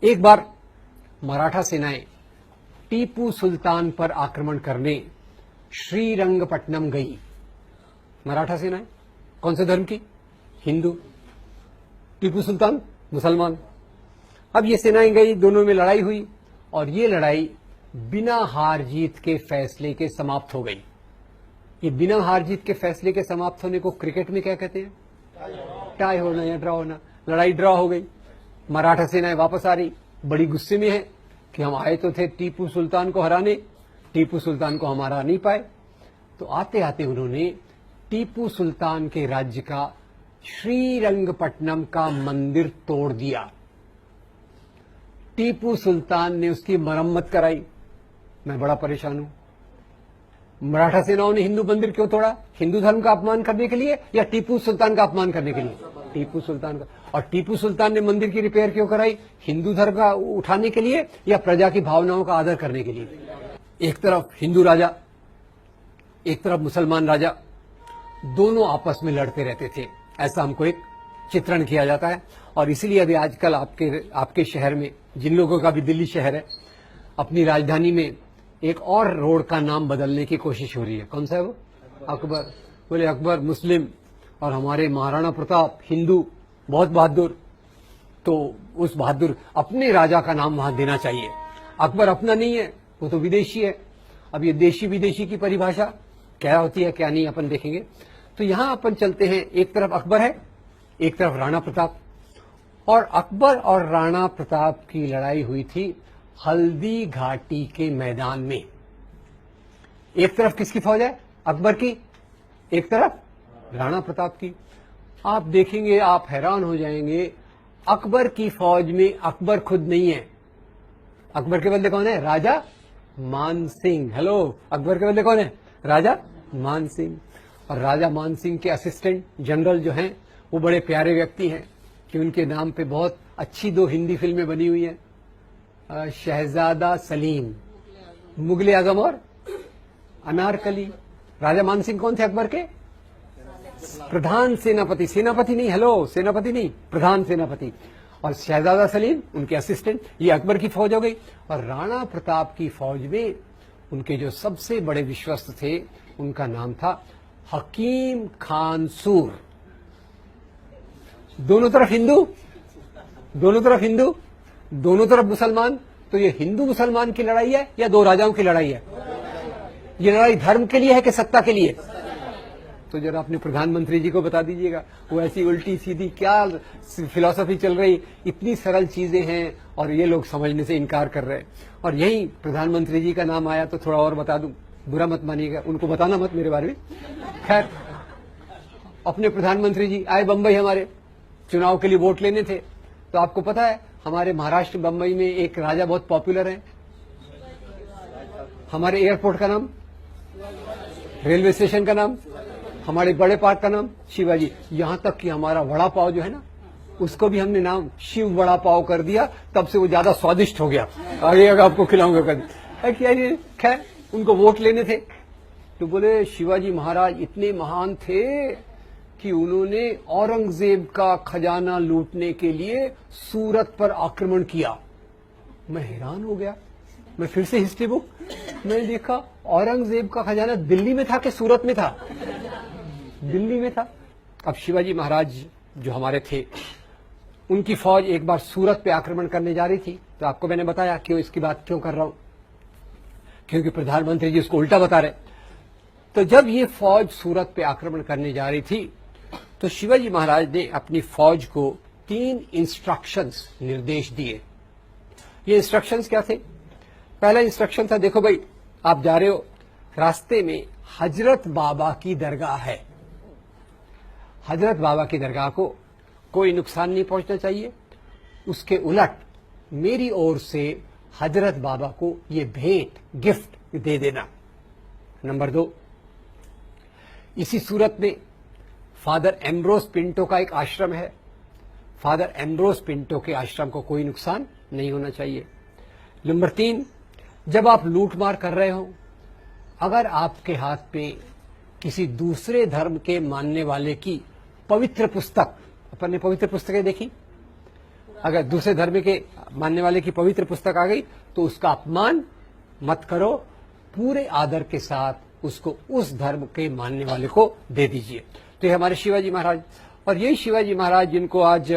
एक बार मराठा सेनाएं टीपू सुल्तान पर आक्रमण करने श्रीरंगपट्टनम गई। मराठा सेनाएं कौन से धर्म की? हिंदू। टीपू सुल्तान मुसलमान। अब ये सेनाएं गई, दोनों में लड़ाई हुई और ये लड़ाई बिना हार जीत के फैसले के समाप्त हो गई। ये बिना हार जीत के फैसले के समाप्त होने को क्रिकेट में क्या कहते हैं? टाई होना या ड्रॉ होना। लड़ाई ड्रॉ हो गई। मराठा सेनाएं वापस आ रही, बड़ी गुस्से में है कि हम आए तो थे टीपू सुल्तान को हराने, टीपू सुल्तान को हम हरा नहीं पाए। तो आते आते उन्होंने टीपू सुल्तान के राज्य का श्रीरंगपट्टनम का मंदिर तोड़ दिया। टीपू सुल्तान ने उसकी मरम्मत कराई। मैं बड़ा परेशान हूं। मराठा सेनाओं ने हिंदू मंदिर क्यों तोड़ा? हिंदू धर्म का अपमान करने के लिए या टीपू सुल्तान का अपमान करने के लिए? टीपू सुल्तान का। और टीपू सुल्तान ने मंदिर की रिपेयर क्यों कराई? हिंदू धर्म का उठाने के लिए या प्रजा की भावनाओं का आदर करने के लिए? एक तरफ हिंदू राजा, एक तरफ मुसलमान राजा, दोनों आपस में लड़ते रहते थे, ऐसा हमको एक चित्रण किया जाता है। और इसीलिए अभी आजकल आपके शहर में, जिन लोगों का भी दिल्ली शहर है, अपनी राजधानी में एक और रोड का नाम बदलने की कोशिश हो रही है। कौन सा है वो? अकबर। बोले अकबर मुस्लिम और हमारे महाराणा प्रताप हिंदू, बहुत बहादुर, तो उस बहादुर अपने राजा का नाम वहां देना चाहिए। अकबर अपना नहीं है, वो तो विदेशी है। अब ये देशी विदेशी की परिभाषा क्या होती है क्या नहीं अपन देखेंगे। तो यहां अपन चलते हैं, एक तरफ अकबर है, एक तरफ राणा प्रताप। और अकबर और राणा प्रताप की लड़ाई हुई थी हल्दी घाटी के मैदान में। एक तरफ किसकी फौज है? अकबर की, एक तरफ राणा प्रताप की। आप देखेंगे, आप हैरान हो जाएंगे, अकबर की फौज में अकबर खुद नहीं है। अकबर के बदले कौन है? राजा मान सिंह। हेलो, अकबर के बदले कौन है? राजा मान सिंह। और राजा मान सिंह के असिस्टेंट जनरल जो हैं, वो बड़े प्यारे व्यक्ति हैं कि उनके नाम पे बहुत अच्छी 2 हिंदी फिल्में बनी हुई हैं, शहजादा सलीम, मुगले आजम और अनारकली। राजा मान सिंह कौन थे अकबर के? प्रधान सेनापति। सेनापति नहीं, हेलो, सेनापति नहीं, प्रधान सेनापति। और शहजादा सलीम उनके असिस्टेंट। ये अकबर की फौज हो गई। और राणा प्रताप की फौज में उनके जो सबसे बड़े विश्वस्त थे, उनका नाम था हकीम खान सूर। दोनों तरफ हिंदू, दोनों तरफ हिंदू, दोनों तरफ मुसलमान। तो ये हिंदू मुसलमान की लड़ाई है या 2 राजाओं की लड़ाई है? ये लड़ाई धर्म के लिए है कि सत्ता के लिए? तो जरा अपने प्रधानमंत्री जी को बता दीजिएगा, वो ऐसी उल्टी सीधी क्या फिलॉसफी चल रही, इतनी सरल चीजें हैं और ये लोग समझने से इनकार कर रहे हैं। और यही प्रधानमंत्री जी का नाम आया तो थोड़ा और बता दूं, बुरा मत मानिएगा, उनको बताना मत मेरे बारे में। खैर, अपने प्रधानमंत्री जी आए बंबई, हमारे चुनाव के लिए वोट लेने थे। तो आपको पता है हमारे महाराष्ट्र बंबई में एक राजा बहुत पॉपुलर है। हमारे एयरपोर्ट का नाम, रेलवे स्टेशन का नाम, हमारे बड़े पार्क का नाम शिवाजी। यहां तक कि हमारा वड़ा पाव जो है ना, उसको भी हमने नाम शिव वड़ा पाव कर दिया, तब से वो ज्यादा स्वादिष्ट हो गया। आगे आपको खिलाऊंगा कभी। खैर, उनको वोट लेने थे तो बोले शिवाजी महाराज इतने महान थे कि उन्होंने औरंगजेब का खजाना लूटने के लिए सूरत पर आक्रमण किया। मैं हैरान हो गया। मैं फिर से हिस्ट्री बुक मैंने देखा, औरंगजेब का खजाना दिल्ली में था कि सूरत में था? दिल्ली में था। अब शिवाजी महाराज जो हमारे थे, उनकी फौज एक बार सूरत पे आक्रमण करने जा रही थी। तो आपको मैंने बताया क्यों, इसकी बात क्यों कर रहा हूं, क्योंकि प्रधानमंत्री जी उसको उल्टा बता रहे। तो जब ये फौज सूरत पे आक्रमण करने जा रही थी, तो शिवाजी महाराज ने अपनी फौज को 3 इंस्ट्रक्शंस, निर्देश दिए। ये इंस्ट्रक्शंस क्या थे? पहला इंस्ट्रक्शन था, देखो भाई, आप जा रहे हो, रास्ते में हजरत बाबा की दरगाह है। हजरत बाबा की दरगाह को कोई नुकसान नहीं पहुंचना चाहिए। उसके उलट मेरी ओर से हजरत बाबा को ये भेंट, गिफ्ट दे देना। नंबर 2, इसी सूरत में फादर एम्ब्रोस पिंटो का एक आश्रम है। फादर एम्ब्रोस पिंटो के आश्रम को कोई नुकसान नहीं होना चाहिए। नंबर 3, जब आप लूटमार कर रहे हो, अगर आपके हाथ पे किसी दूसरे धर्म के मानने वाले की पवित्र पुस्तक, अपन ने पवित्र पुस्तकें देखी, अगर दूसरे धर्म के मानने वाले की पवित्र पुस्तक आ गई तो उसका अपमान मत करो, पूरे आदर के साथ उसको उस धर्म के मानने वाले को दे दीजिए। तो ये हमारे शिवाजी महाराज, और यही शिवाजी महाराज जिनको आज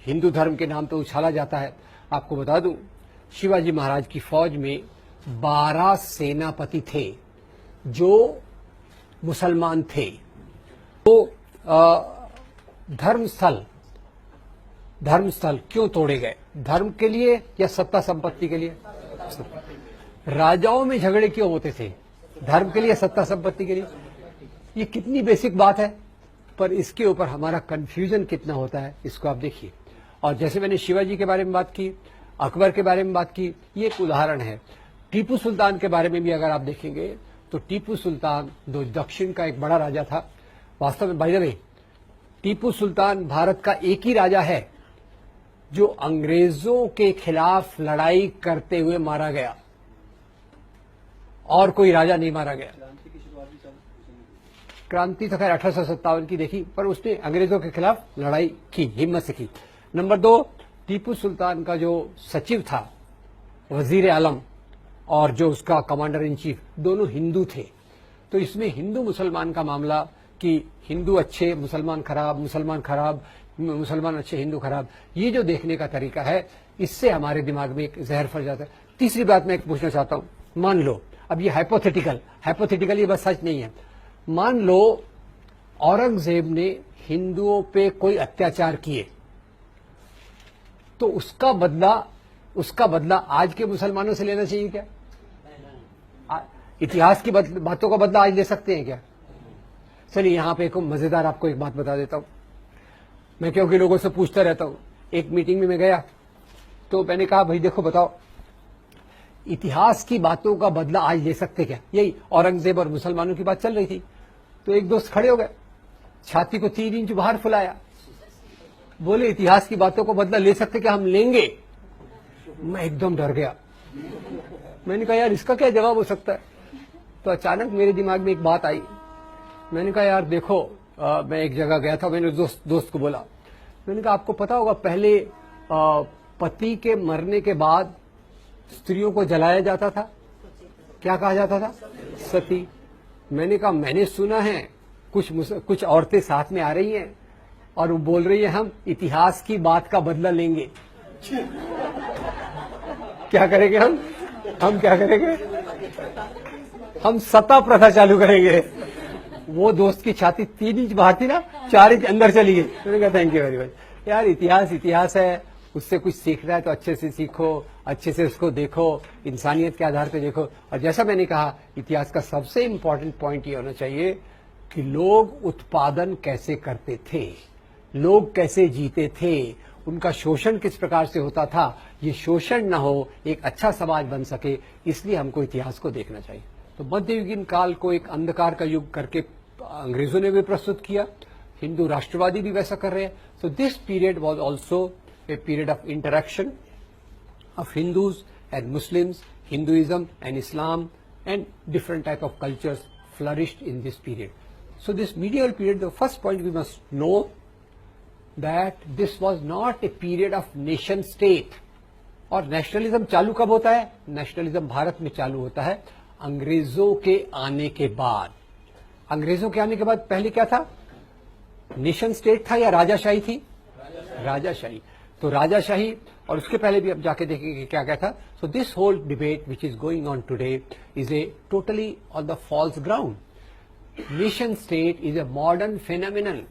हिंदू धर्म के नाम पे उछाला जाता है। आपको बता दूं, शिवाजी महाराज की फौज में 12 सेनापति थे जो मुसलमान थे। तो धर्मस्थल क्यों तोड़े गए? धर्म के लिए या सत्ता संपत्ति के लिए? राजाओं में झगड़े क्यों होते थे? धर्म के लिए, सत्ता संपत्ति के लिए? ये कितनी बेसिक बात है, पर इसके ऊपर हमारा कंफ्यूजन कितना होता है, इसको आप देखिए। और जैसे मैंने शिवाजी के बारे में बात की, अकबर के बारे में बात की, ये एक उदाहरण है। टीपू सुल्तान के बारे में भी अगर आप देखेंगे तो टीपू सुल्तान दक्षिण का एक बड़ा राजा था। वास्तव में by the way, Tipu Sultan Bharat का एक ही राजा है जो अंग्रेजों के खिलाफ लड़ाई करते हुए मारा गया, और कोई राजा नहीं मारा गया। क्रांति तो खैर 1857 की देखी, पर उसने अंग्रेजों के खिलाफ लड़ाई की, हिम्मत से की। नंबर 2, टीपू सुल्तान का जो सचिव था वजीर आलम और जो उसका कमांडर इन चीफ, दोनों हिंदू थे। तो इसमें हिंदू मुसलमान का मामला कि हिंदू अच्छे मुसलमान खराब, मुसलमान खराब मुसलमान अच्छे हिंदू खराब, ये जो देखने का तरीका है, इससे हमारे दिमाग में एक जहर फैल जाता है। तीसरी बात मैं एक पूछना चाहता हूं, मान लो, अब ये हाइपोथेटिकल ये बस सच नहीं है, मान लो औरंगजेब ने हिंदुओं पे कोई अत्याचार किए, तो उसका बदला आज के मुसलमानों से लेना चाहिए क्या? इतिहास की बातों का बदला आज ले सकते हैं क्या? चलिए यहां पे एक मजेदार आपको एक बात बता देता हूं। मैं क्योंकि लोगों से पूछता रहता हूं, एक मीटिंग में मैं गया तो मैंने कहा भाई देखो बताओ, इतिहास की बातों का बदला आज ले सकते क्या? यही औरंगजेब और मुसलमानों की बात चल रही थी। तो एक दोस्त खड़े हो गए, छाती को 3 इंच बाहर फुलाया, बोले इतिहास की बातों को बदला ले सकते क्या? हम लेंगे। मैं एकदम डर गया। मैंने कहा यार इसका क्या जवाब हो सकता है? तो अचानक मेरे दिमाग में एक बात आई। मैंने कहा यार देखो, मैं एक जगह गया था, मैंने दोस्त को बोला, मैंने कहा आपको पता होगा पहले पति के मरने के बाद स्त्रियों को जलाया जाता था, क्या कहा जाता था? सती। मैंने कहा मैंने सुना है कुछ औरतें साथ में आ रही हैं और वो बोल रही है हम इतिहास की बात का बदला लेंगे। क्या करेंगे हम क्या करेंगे? हम सत्ता प्रथा चालू करेंगे। वो दोस्त की छाती 3 इंच बाहर थी ना, 4 इंच अंदर चली गई। मैंने कहा थैंक यू वेरी मच। यार इतिहास है, उससे कुछ सीखना है तो अच्छे से सीखो, अच्छे से उसको देखो, इंसानियत के आधार पर देखो। और जैसा मैंने कहा, इतिहास का सबसे इंपॉर्टेंट पॉइंट ये होना चाहिए कि लोग उत्पादन कैसे करते थे, लोग कैसे जीते थे, उनका शोषण किस प्रकार से होता था। ये शोषण न हो, एक अच्छा समाज बन सके, इसलिए हमको इतिहास को देखना चाहिए। तो मध्ययुगीन काल को एक अंधकार का युग करके अंग्रेजों ने भी प्रस्तुत किया, हिंदू राष्ट्रवादी भी वैसा कर रहे हैं। So this period was also a period of interaction of Hindus and Muslims, Hinduism and Islam, and different type of cultures flourished in this period. So this medieval period, the first point we must know that this was not a period of nation state. और nationalism चालू कब होता है? Nationalism Bharat में चालू होता है अंग्रेजों के आने के बाद। अंग्रेजों के आने के बाद पहले क्या था? नेशन स्टेट था या राजाशाही थी? राजाशाही। तो राजाशाही, और उसके पहले भी अब जाके देखेंगे क्या क्या था। So this whole debate which is going on today is a totally on the false ground. Nation state is a modern phenomenon